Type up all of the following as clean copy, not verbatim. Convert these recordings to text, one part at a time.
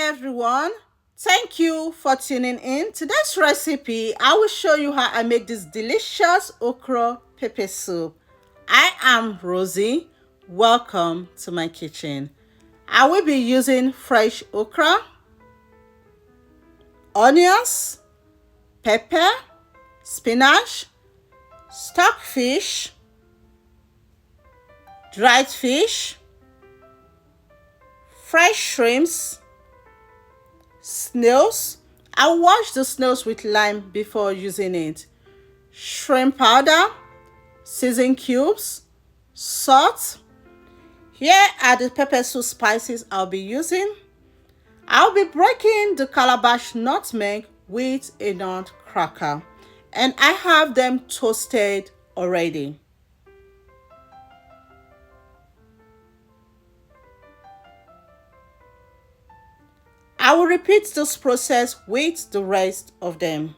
everyone. Thank you for tuning in. Today's recipe, I will show you how I make this delicious okra pepper soup. I am Rosie. Welcome to my kitchen. I will be using fresh okra, onions, pepper, spinach, stockfish, dried fish, fresh shrimps, snails. I wash the snails with lime before using it. Shrimp powder, season cubes, salt. Here are the pepper soup spices I'll be using. I'll be breaking the calabash nutmeg with a nut cracker, and I have them toasted already. I will repeat this process with the rest of them.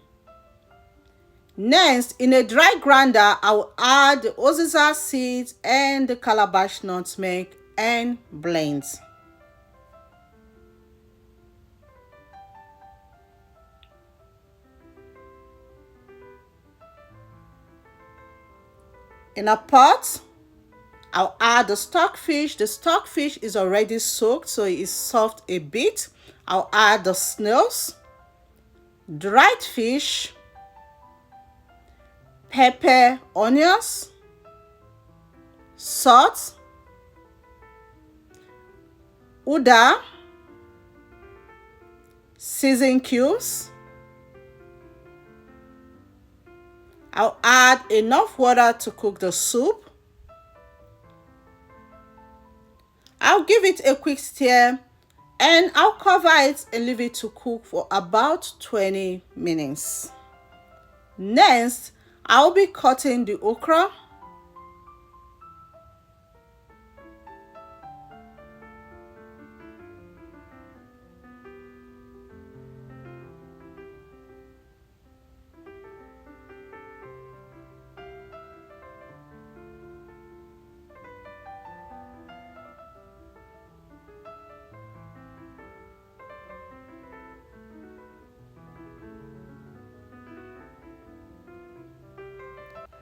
Next, in a dry grinder, I will add the uziza seeds and the calabash nutmeg and blend. In a pot, I'll add the stockfish. The stockfish is already soaked, so it is soft a bit. I'll add the snails, dried fish, pepper, onions, salt, uda, season cubes. I'll add enough water to cook the soup. I'll give it a quick stir and I'll cover it and leave it to cook for about 20 minutes. Next, I'll be cutting the okra.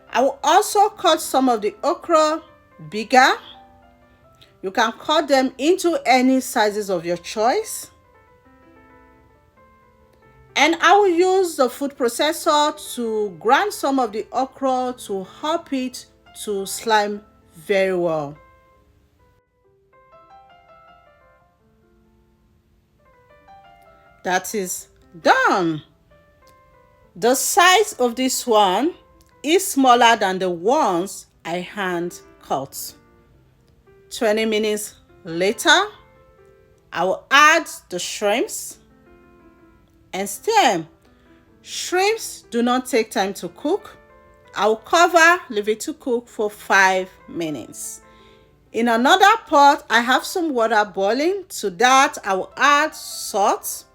I will also cut some of the okra bigger. You can cut them into any sizes of your choice. And I will use the food processor to grind some of the okra to help it to slime very well. That is done. The size of this one is smaller than the ones I hand cut. 20 minutes later, I will add the shrimps and stir. Shrimps do not take time to cook. I will cover, leave it to cook for 5 minutes. In another pot, I have some water boiling. To that, I will add salt.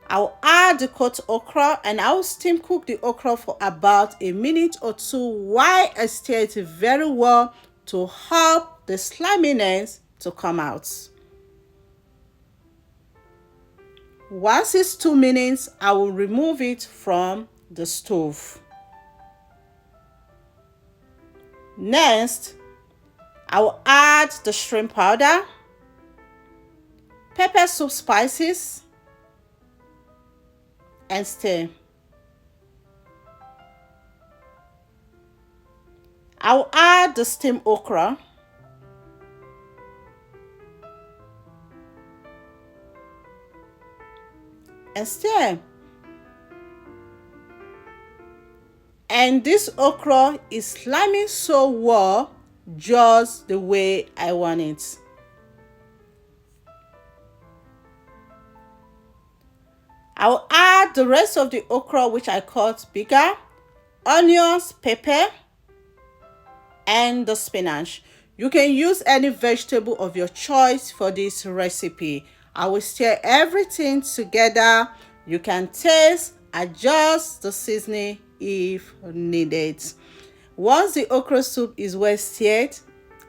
I'll add the cut okra and I'll steam cook the okra for about a minute or two while I stir it very well to help the sliminess to come out. Once it's 2 minutes, I will remove it from the stove. Next, I will add the shrimp powder, pepper soup spices, and stir. I'll add the steamed okra and stir. And this okra is sliming so well, just the way I want it. I'll add the rest of the okra which I cut bigger, onions, pepper, and the spinach. You can use any vegetable of your choice for this recipe. I will stir everything together. You can taste, adjust the seasoning if needed. Once the okra soup is well stirred,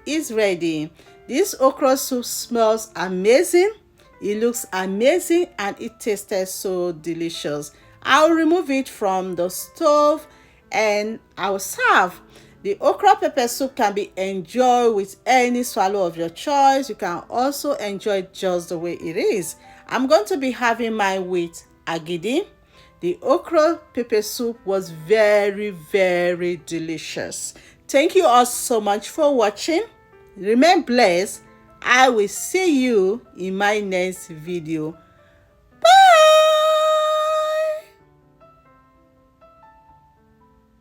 it's ready. This okra soup smells amazing. It looks amazing and it tasted so delicious. I'll remove it from the stove and I'll serve. The okra pepper soup can be enjoyed with any swallow of your choice. You can also enjoy it just the way it is. I'm going to be having mine with agidi. The okra pepper soup was very, very delicious. Thank you all so much for watching. Remain blessed. I will see you in my next video.